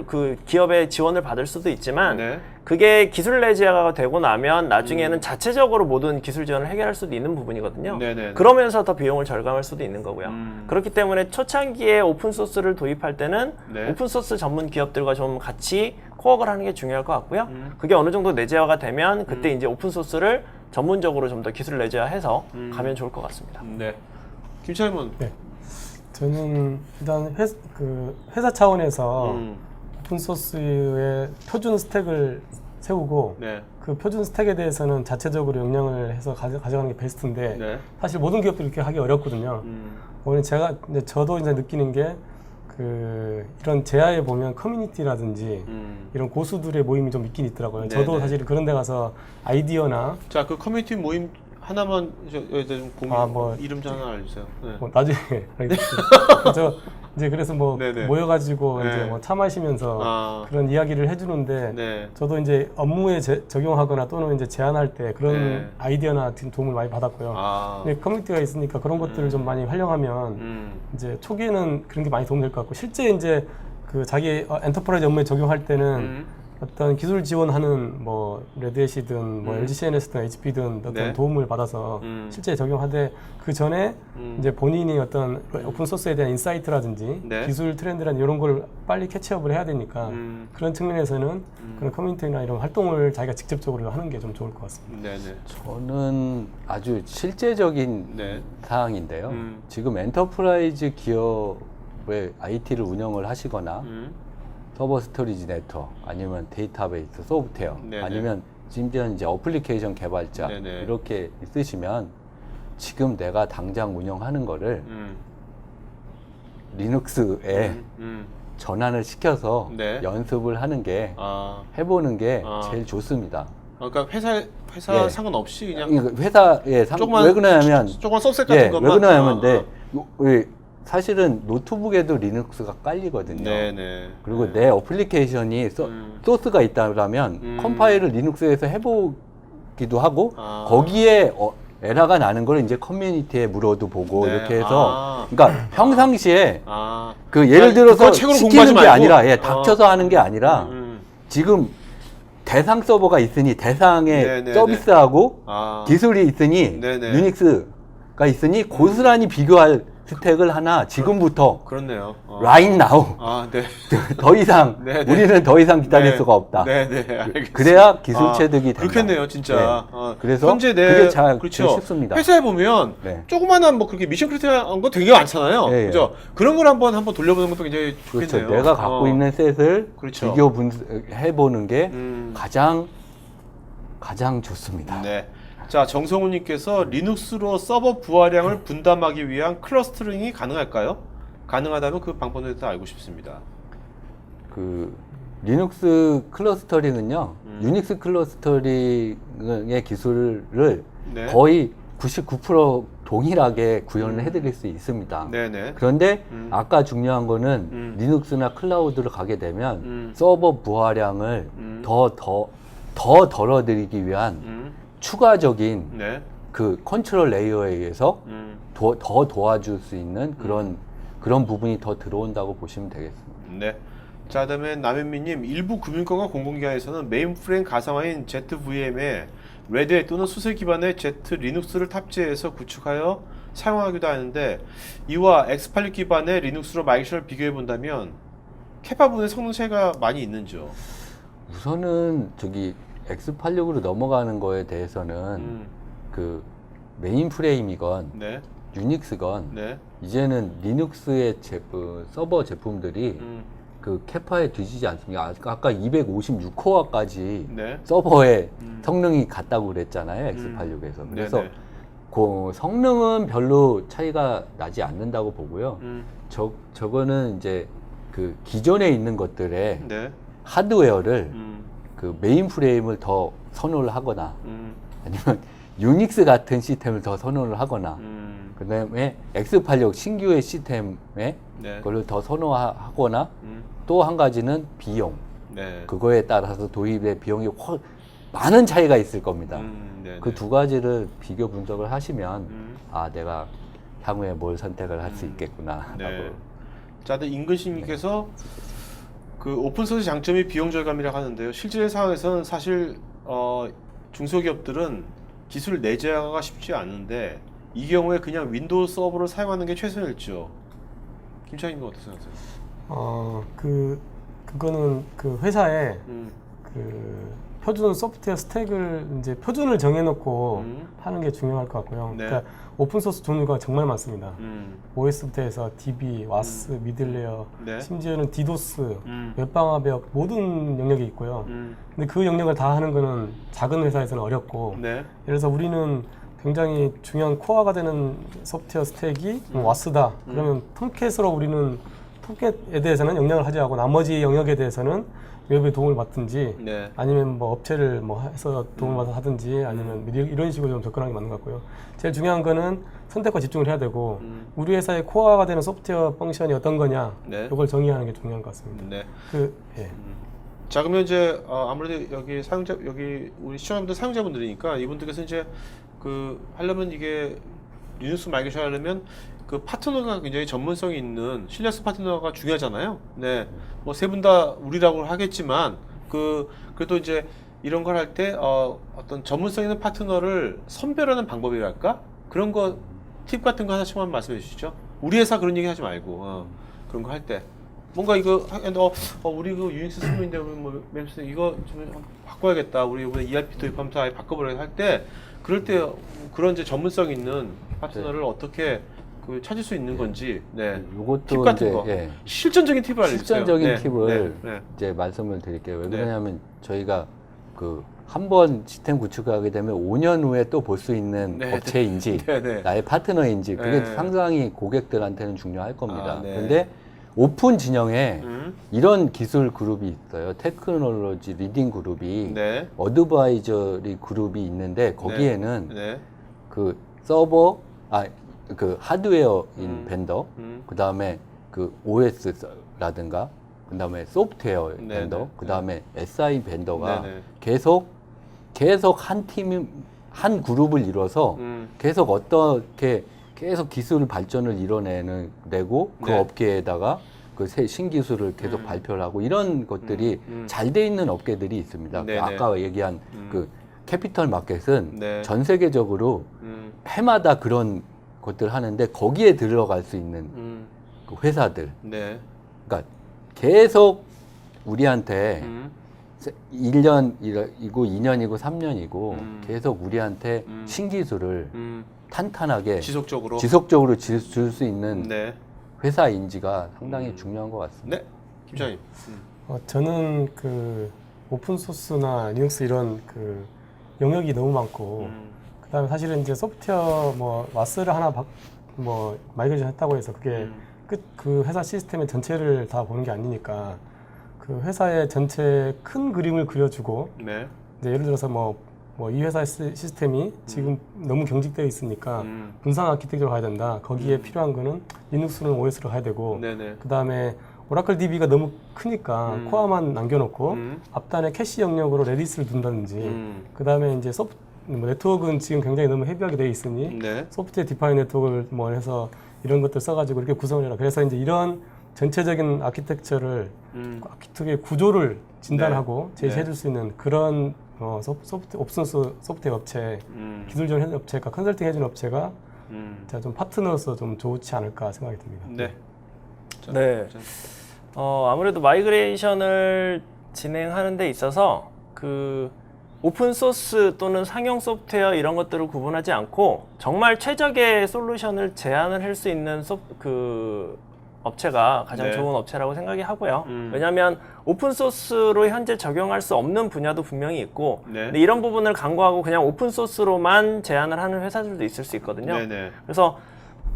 Speaker 4: 그 기업의 지원을 받을 수도 있지만
Speaker 1: 네.
Speaker 4: 그게 기술 레지아가 되고 나면 나중에는 자체적으로 모든 기술 지원을 해결할 수도 있는 부분이거든요.
Speaker 1: 네네네.
Speaker 4: 그러면서 더 비용을 절감할 수도 있는 거고요. 그렇기 때문에 초창기에 오픈 소스를 도입할 때는
Speaker 1: 네.
Speaker 4: 오픈 소스 전문 기업들과 좀 같이 코업을 하는 게 중요할 것 같고요. 그게 어느 정도 내재화가 되면 그때 이제 오픈 소스를 전문적으로 좀 더 기술 내재화해서 가면 좋을 것 같습니다.
Speaker 1: 네. 김차임은
Speaker 3: 네. 저는 일단 회사 차원에서 오픈 소스의 표준 스택을 세우고
Speaker 1: 네.
Speaker 3: 그 표준 스택에 대해서는 자체적으로 역량을 해서 가져가는 게 베스트인데
Speaker 1: 네.
Speaker 3: 사실 모든 기업들이 이렇게 하기 어렵거든요. 오늘 저도 이제 느끼는 게 이런 제야에 보면 커뮤니티라든지 이런 고수들의 모임이 좀 있긴 있더라고요.
Speaker 1: 네네.
Speaker 3: 저도 사실 그런 데 가서 아이디어나
Speaker 1: 자, 그 커뮤니티 모임 하나만 여기다 좀 공유 이름 좀 하나 알려주세요. 네.
Speaker 3: 나중에 저 이제 그래서
Speaker 1: 네네.
Speaker 3: 모여가지고
Speaker 1: 네.
Speaker 3: 이제 차 마시면서 그런 이야기를 해주는데
Speaker 1: 네.
Speaker 3: 저도 이제 업무에 적용하거나 또는 이제 제안할 때 그런
Speaker 1: 네.
Speaker 3: 아이디어나 도움을 많이 받았고요. 근데 커뮤니티가 있으니까 그런 것들을 좀 많이 활용하면 이제 초기에는 그런 게 많이 도움될 것 같고 실제 이제 그 자기 엔터프라이즈 업무에 적용할 때는 어떤 기술 지원하는 레드햇이든 LG CNS든 HP든 어떤
Speaker 1: 네.
Speaker 3: 도움을 받아서 실제 적용하되 그 전에 이제 본인이 어떤 오픈 소스에 대한 인사이트라든지
Speaker 1: 네.
Speaker 3: 기술 트렌드라든지 이런 걸 빨리 캐치업을 해야 되니까 그런 측면에서는 그런 커뮤니티나 이런 활동을 자기가 직접적으로 하는 게 좀 좋을 것 같습니다.
Speaker 1: 네네.
Speaker 2: 저는 아주 실제적인
Speaker 1: 네.
Speaker 2: 사항인데요. 지금 엔터프라이즈 기업의 IT를 운영을 하시거나 서버 스토리지 네트워크 아니면 데이터베이스 소프트웨어
Speaker 1: 네네.
Speaker 2: 아니면 심지어 이제 어플리케이션 개발자
Speaker 1: 네네.
Speaker 2: 이렇게 있으시면 지금 내가 당장 운영하는 거를 리눅스에 전환을 시켜서
Speaker 1: 네.
Speaker 2: 연습을 하는 게 해보는 게 제일 좋습니다.
Speaker 1: 그러니까 회사
Speaker 2: 예.
Speaker 1: 상관없이 그냥
Speaker 2: 그러니까 회사에
Speaker 1: 조그만
Speaker 2: 왜 그러냐면
Speaker 1: 조그만 서브셋 같은 것만
Speaker 2: 왜 그러냐면 사실은 노트북에도 리눅스가 깔리거든요.
Speaker 1: 네네.
Speaker 2: 그리고
Speaker 1: 네.
Speaker 2: 내 어플리케이션이 소스가 있다면 컴파일을 리눅스에서 해보기도 하고 거기에 에러가 나는 걸 이제 커뮤니티에 물어도 보고
Speaker 1: 네.
Speaker 2: 이렇게 해서 그러니까 평상시에 그 예를
Speaker 1: 그거
Speaker 2: 들어서
Speaker 1: 책으로
Speaker 2: 시키는
Speaker 1: 공부하지
Speaker 2: 게
Speaker 1: 말고?
Speaker 2: 아니라 닥쳐서 하는 게 아니라 지금 대상 서버가 있으니 대상의
Speaker 1: 네네네.
Speaker 2: 서비스하고 기술이 있으니
Speaker 1: 네네.
Speaker 2: 유닉스가 있으니 고스란히 비교할 스택을 하나 지금부터
Speaker 1: 그렇네요.
Speaker 2: right now
Speaker 1: 네.
Speaker 2: 더 이상
Speaker 1: 네네.
Speaker 2: 우리는 더 이상 기다릴
Speaker 1: 네.
Speaker 2: 수가 없다.
Speaker 1: 네네. 알겠습니다.
Speaker 2: 그래야 기술 체득이 된다.
Speaker 1: 그렇겠네요, 진짜.
Speaker 2: 네. 그래서
Speaker 1: 현재
Speaker 2: 그게 제일
Speaker 1: 그렇죠.
Speaker 2: 쉽습니다.
Speaker 1: 회사에 보면
Speaker 2: 네.
Speaker 1: 조그만한 그렇게 미션 크리티컬한 거 되게 많잖아요.
Speaker 2: 예, 예.
Speaker 1: 그죠? 그런 걸 한번 돌려보는 것도 굉장히
Speaker 2: 그렇죠.
Speaker 1: 좋겠네요.
Speaker 2: 내가 갖고 있는 셋을
Speaker 1: 그렇죠.
Speaker 2: 비교 해보는 게 가장 좋습니다.
Speaker 1: 네. 자, 정성훈님께서 리눅스로 서버 부하량을 분담하기 위한 클러스터링이 가능할까요? 가능하다면 그 방법에 대해서 알고 싶습니다.
Speaker 2: 그 리눅스 클러스터링은요, 유닉스 클러스터링의 기술을
Speaker 1: 네.
Speaker 2: 거의 99% 동일하게 구현을 해드릴 수 있습니다.
Speaker 1: 네네.
Speaker 2: 그런데 아까 중요한 거는 리눅스나 클라우드를 가게 되면 서버 부하량을 더 덜어드리기 위한 추가적인
Speaker 1: 네.
Speaker 2: 그 컨트롤 레이어에 의해서 더 도와줄 수 있는 그런 부분이 더 들어온다고 보시면 되겠습니다.
Speaker 1: 네. 자, 그다음에 남현미님, 일부 금융권과 공공기관에서는 메인프레임 가상화인 ZVM에 레드햇 또는 수세 기반의 Z 리눅스를 탑재해서 구축하여 사용하기도 하는데 이와 X86 기반의 리눅스로 마이그레이션을 비교해 본다면 캐파 부분의 성능 차이가 많이 있는지요?
Speaker 2: 우선은 X86으로 넘어가는 거에 대해서는 그 메인프레임이건
Speaker 1: 네.
Speaker 2: 유닉스건
Speaker 1: 네.
Speaker 2: 이제는 리눅스의 서버 제품들이 그 캐파에 뒤지지 않습니다. 아까 256코어까지
Speaker 1: 네.
Speaker 2: 서버의 성능이 같다고 그랬잖아요. X86에서. 그래서
Speaker 1: 네네.
Speaker 2: 그 성능은 별로 차이가 나지 않는다고 보고요. 저거는 이제 그 기존에 있는 것들의
Speaker 1: 네.
Speaker 2: 하드웨어를 그 메인 프레임을 더 선호를 하거나 아니면 유닉스 같은 시스템을 더 선호를 하거나 그다음에 X86 신규의 시스템에
Speaker 1: 네.
Speaker 2: 그걸 더 선호하거나 또 한 가지는 비용.
Speaker 1: 네.
Speaker 2: 그거에 따라서 도입의 비용이 많은 차이가 있을 겁니다.
Speaker 1: 네,
Speaker 2: 그
Speaker 1: 네.
Speaker 2: 두 가지를 비교 분석을 하시면 아 내가 향후에 뭘 선택을 할 수 있겠구나
Speaker 1: 네.
Speaker 2: 하고.
Speaker 1: 자, 근데 임근식님께서 그 오픈소스 장점이 비용 절감이라고 하는데요. 실제 상황에서는 사실 중소기업들은 기술 내재화가 쉽지 않은데 이 경우에 그냥 윈도우 서버를 사용하는 게 최선일지요. 김창희님 어떻게 생각하세요?
Speaker 3: 그거는 그 회사에 그 표준 소프트웨어 스택을 이제 표준을 정해놓고 하는 게 중요할 것 같고요.
Speaker 1: 네.
Speaker 3: 그러니까 오픈소스 종류가 정말 많습니다. OS부터 해서 DB, WAS, 미들레어,
Speaker 1: 네.
Speaker 3: 심지어는 디도스, 웹방화벽 모든 영역이 있고요. 근데 그 영역을 다 하는 거는 작은 회사에서는 어렵고
Speaker 1: 네.
Speaker 3: 예를 들어서 우리는 굉장히 중요한 코어가 되는 소프트웨어 스택이 와스다. 그러면 톰캣으로 우리는 톰캣에 대해서는 영향을 하지 않고 나머지 영역에 대해서는 웹의 도움을 받든지
Speaker 1: 네.
Speaker 3: 아니면 뭐 업체를 뭐 해서 도움을 받아서 하든지 아니면 이런 식으로 좀 접근하는 게 맞는 것 같고요. 제일 중요한 거는 선택과 집중을 해야 되고 우리 회사의 코어가 되는 소프트웨어 펑션이 어떤 거냐
Speaker 1: 네.
Speaker 3: 이걸 정의하는 게 중요한 것 같습니다.
Speaker 1: 네.
Speaker 3: 예.
Speaker 1: 자, 그러면 이제 아무래도 여기 우리 시청자분들 사용자분들이니까 이분들께서 이제 하려면 이게 리눅스 마이그레이션 하려면 그 파트너가 굉장히 전문성이 있는 신뢰성 파트너가 중요하잖아요. 네. 뭐 세 분 다 우리라고 하겠지만 그래도 이제 이런 걸 할 때 어떤 전문성 있는 파트너를 선별하는 방법이랄까? 그런 거 팁 같은 거 하나씩만 말씀해 주시죠. 우리 회사 그런 얘기 하지 말고 그런 거 할 때 뭔가 이거 우리 그 유닉스 쓰고 있는데 뭐 맵스 이거 좀 바꿔야겠다. 우리 이번에 ERP 도입하면서 아예 바꿔버려 할 때 그럴 때 그런 이제 전문성 있는 파트너를 어떻게 찾을 수 있는 건지
Speaker 2: 요것도
Speaker 1: 팁 같은
Speaker 2: 이제,
Speaker 1: 거
Speaker 2: 예.
Speaker 1: 실전적인 팁을 알려주세요.
Speaker 2: 실전적인 팁을
Speaker 1: 네.
Speaker 2: 이제 말씀을 드릴게요. 왜
Speaker 1: 네.
Speaker 2: 그러냐면 저희가 한 번 시스템 구축하게 되면 5년 후에 또 볼 수 있는
Speaker 1: 네,
Speaker 2: 업체인지
Speaker 1: 네.
Speaker 2: 나의 파트너인지 그게
Speaker 1: 네.
Speaker 2: 상당히 고객들한테는 중요할 겁니다.
Speaker 1: 네.
Speaker 2: 그런데 오픈 진영에
Speaker 1: 음.
Speaker 2: 이런 기술 그룹이 있어요. 테크놀로지 리딩 그룹이
Speaker 1: 네.
Speaker 2: 어드바이저리 그룹이 있는데 거기에는
Speaker 1: 네.
Speaker 2: 그 서버 그 하드웨어인 벤더 그 다음에 그 OS라든가 그 다음에 소프트웨어
Speaker 1: 네,
Speaker 2: 벤더
Speaker 1: 네,
Speaker 2: 그 다음에 SI 벤더가
Speaker 1: 네, 네.
Speaker 2: 계속 한 팀이 한 그룹을 이뤄서 계속 어떻게 계속 기술 발전을 내고 그
Speaker 1: 네.
Speaker 2: 업계에다가 그 신기술을 계속 발표를 하고 이런 것들이 잘 돼 있는 업계들이 있습니다.
Speaker 1: 네, 네.
Speaker 2: 아까 얘기한 그 캐피털 마켓은
Speaker 1: 네.
Speaker 2: 전 세계적으로 해마다 그런 것들 하는데 거기에 들어갈 수 있는 그 회사들.
Speaker 1: 네.
Speaker 2: 그러니까 계속 우리한테 1년이고 2년이고 3년이고 계속 우리한테 신기술을 탄탄하게
Speaker 1: 지속적으로
Speaker 2: 줄 수 있는
Speaker 1: 네.
Speaker 2: 회사인지가 상당히 중요한 것 같습니다.
Speaker 1: 네. 김장님.
Speaker 3: 저는 그 오픈 소스나 리눅스 이런 그 영역이 너무 많고 그다음에 사실은 이제 소프트웨어 뭐 와스를 하나 뭐 마이그레이션 했다고 해서 그게 그 회사 시스템의 전체를 다 보는 게 아니니까 그 회사의 전체 큰 그림을 그려주고
Speaker 1: 네.
Speaker 3: 이제 예를 들어서 뭐 이 회사의 시스템이 지금 너무 경직되어 있으니까 분산 아키텍처로 가야 된다. 거기에 필요한 거는 리눅스는 OS로 가야 되고
Speaker 1: 네네.
Speaker 3: 그다음에 오라클 DB가 너무 크니까 코어만 남겨놓고 앞단에 캐시 영역으로 레디스를 둔다든지 그다음에 이제 네트워크는 지금 굉장히 너무 헤비하게 되어 있으니
Speaker 1: 네.
Speaker 3: 소프트웨어 디파인 네트워크를 뭐 해서 이런 것들 써가지고 이렇게 구성을 해라. 그래서 이제 이런 전체적인 아키텍처를 아키텍처의 구조를 진단하고
Speaker 1: 네.
Speaker 3: 제시해줄 수 있는 그런 옵션스 소프트웨어 업체, 기술 지원 업체가 컨설팅 해주는 업체가 좀 파트너로서 좀 좋지 않을까 생각이 듭니다.
Speaker 1: 네. 자,
Speaker 4: 네. 아무래도 마이그레이션을 진행하는 데 있어서 그 오픈 소스 또는 상용 소프트웨어 이런 것들을 구분하지 않고 정말 최적의 솔루션을 제안을 할 수 있는 업체가 가장
Speaker 1: 네.
Speaker 4: 좋은 업체라고 생각이 하고요. 왜냐하면 오픈 소스로 현재 적용할 수 없는 분야도 분명히 있고
Speaker 1: 네.
Speaker 4: 근데 이런 부분을 강구하고 그냥 오픈 소스로만 제안을 하는 회사들도 있을 수 있거든요.
Speaker 1: 네네.
Speaker 4: 그래서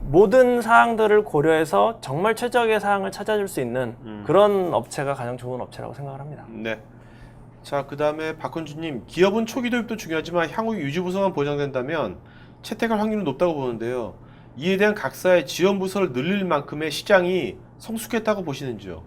Speaker 4: 모든 사항들을 고려해서 정말 최적의 사항을 찾아줄 수 있는 그런 업체가 가장 좋은 업체라고 생각을 합니다.
Speaker 1: 네. 자, 그 다음에 박헌주님, 기업은 초기 도입도 중요하지만 향후 유지 보수만 보장된다면 채택할 확률은 높다고 보는데요. 이에 대한 각사의 지원 부서를 늘릴 만큼의 시장이 성숙했다고 보시는지요?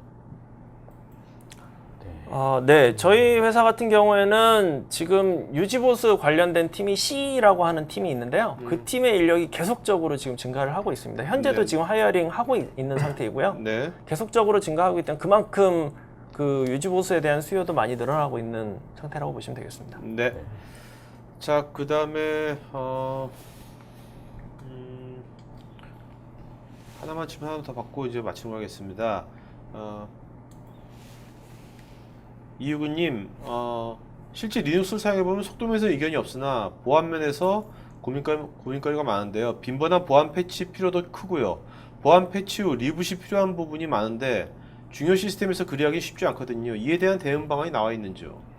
Speaker 4: 네, 저희 회사 같은 경우에는 지금 유지보수 관련된 팀이 C라고 하는 팀이 있는데요. 그 팀의 인력이 계속적으로 지금 증가를 하고 있습니다. 현재도
Speaker 1: 네.
Speaker 4: 지금 하이어링 하고 있는 상태이고요.
Speaker 1: 네.
Speaker 4: 계속적으로 증가하고 있기 때문에 그만큼 그 유지보수에 대한 수요도 많이 늘어나고 있는 상태라고 보시면 되겠습니다.
Speaker 1: 네. 자, 그 다음에 하나만 질문 하나 더 받고 이제 마치는 거 하겠습니다. 이유근님, 실제 리눅스를 사용해보면 속도면에서 이견이 없으나 보안 면에서 고민거리가 많은데요. 빈번한 보안 패치 필요도 크고요. 보안 패치 후 리붓이 필요한 부분이 많은데 중요 시스템에서 그리하기 쉽지 않거든요. 이에 대한 대응 방안이 나와 있는지요?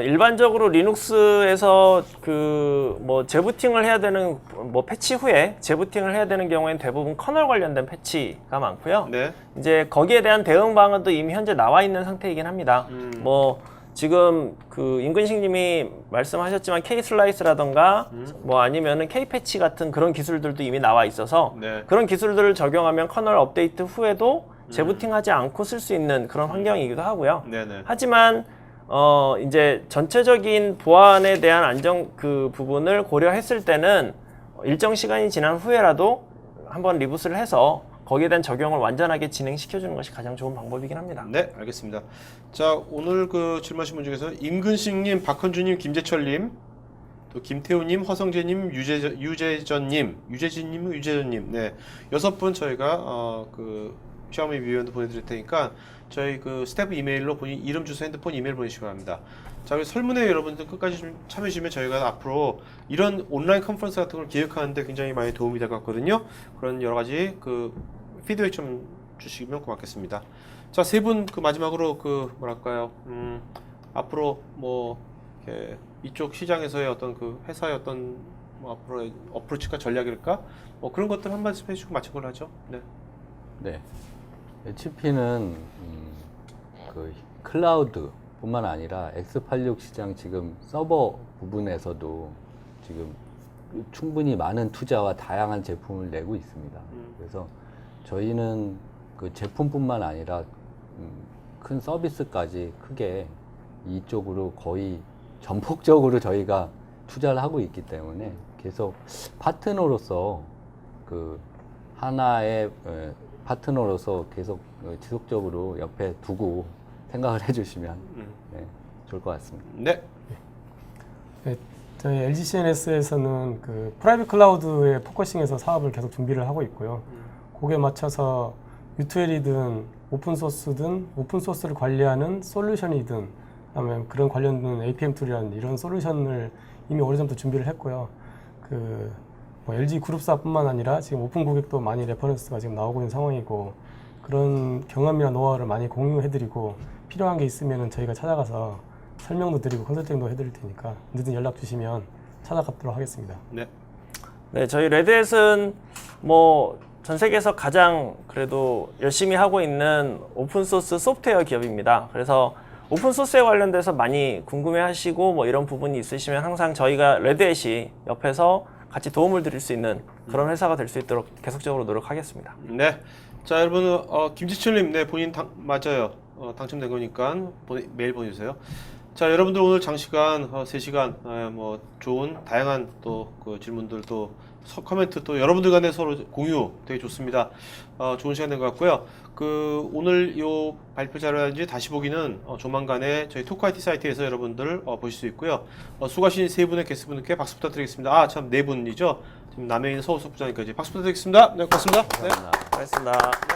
Speaker 4: 일반적으로 리눅스에서 재부팅을 해야 되는 패치 후에 재부팅을 해야 되는 경우에는 대부분 커널 관련된 패치가 많고요.
Speaker 1: 네.
Speaker 4: 이제 거기에 대한 대응 방안도 이미 현재 나와 있는 상태이긴 합니다. 지금 임근식님이 말씀하셨지만 K 슬라이스라던가 아니면은 K 패치 같은 그런 기술들도 이미 나와 있어서
Speaker 1: 네.
Speaker 4: 그런 기술들을 적용하면 커널 업데이트 후에도 재부팅하지 않고 쓸 수 있는 그런 환경이기도 하고요.
Speaker 1: 네네.
Speaker 4: 하지만 이제 전체적인 보안에 대한 안정 부분을 고려했을 때는 일정 시간이 지난 후에라도 한번 리부스를 해서 거기에 대한 적용을 완전하게 진행시켜주는 것이 가장 좋은 방법이긴 합니다.
Speaker 1: 네, 알겠습니다. 자, 오늘 질문하신 분 중에서 임근식님, 박헌주님, 김재철님, 또 김태우님, 허성재님, 유재진님, 네, 6분 저희가 샤오미 비원도 보내드릴 테니까 저희 스태프 이메일로 본인 이름, 주소, 핸드폰, 이메일 보내시기 바랍니다. 자, 그리고 설문회 여러분들 끝까지 좀 참여해주시면 저희가 앞으로 이런 온라인 컨퍼런스 같은 걸 기획하는데 굉장히 많이 도움이 될 것 같거든요. 그런 여러 가지 피드백 좀 주시면 고맙겠습니다. 자, 세 분 마지막으로 앞으로 이렇게 이쪽 시장에서의 어떤 회사의 어떤 앞으로의 어프로치가 전략일까? 그런 것들 한 말씀 해주시고 마친 걸로 하죠. 네.
Speaker 2: 네. HP는 클라우드뿐만 아니라 x86 시장 지금 서버 부분에서도 지금 충분히 많은 투자와 다양한 제품을 내고 있습니다. 그래서 저희는 제품뿐만 아니라 큰 서비스까지 크게 이쪽으로 거의 전폭적으로 저희가 투자를 하고 있기 때문에 계속 파트너로서 하나의 파트너로서 계속 지속적으로 옆에 두고 생각을 해주시면 좋을 것 같습니다.
Speaker 1: 네.
Speaker 3: 네, 저희 LG CNS에서는 프라이빗 클라우드에 포커싱해서 사업을 계속 준비를 하고 있고요. 거기에 맞춰서 U2L이든 오픈소스든 오픈소스를 관리하는 솔루션이든 그다음에 그런 관련된 APM 툴이라는 이런 솔루션을 이미 오래전부터 준비를 했고요. LG 그룹사뿐만 아니라 지금 오픈 고객도 많이 레퍼런스가 지금 나오고 있는 상황이고 그런 경험이나 노하우를 많이 공유해드리고 필요한 게 있으면 저희가 찾아가서 설명도 드리고 컨설팅도 해드릴 테니까 언제든 연락 주시면 찾아가도록 하겠습니다.
Speaker 1: 네.
Speaker 4: 네, 저희 레드햇은 전 세계에서 가장 그래도 열심히 하고 있는 오픈소스 소프트웨어 기업입니다. 그래서 오픈소스에 관련돼서 많이 궁금해하시고 이런 부분이 있으시면 항상 저희가 레드햇이 옆에서 같이 도움을 드릴 수 있는 그런 회사가 될 수 있도록 계속적으로 노력하겠습니다.
Speaker 1: 네. 자, 여러분, 김지철님, 네, 본인 맞아요. 당첨된 거니까 메일 보내주세요. 자, 여러분들 오늘 장시간, 3시간, 좋은, 다양한 또 질문들 또 코멘트 또 여러분들 간에 서로 공유 되게 좋습니다. 좋은 시간 된 것 같고요. 오늘 요 발표 자료라든지 다시 보기는 조만간에 저희 토크IT 사이트에서 여러분들 보실 수 있고요. 수고하신 세 분의 게스트분들께 박수 부탁드리겠습니다. 참, 네 분이죠. 지금 남해인 서울석 부장님까지 박수 부탁드리겠습니다. 네, 고맙습니다. 네.
Speaker 4: 고맙습니다.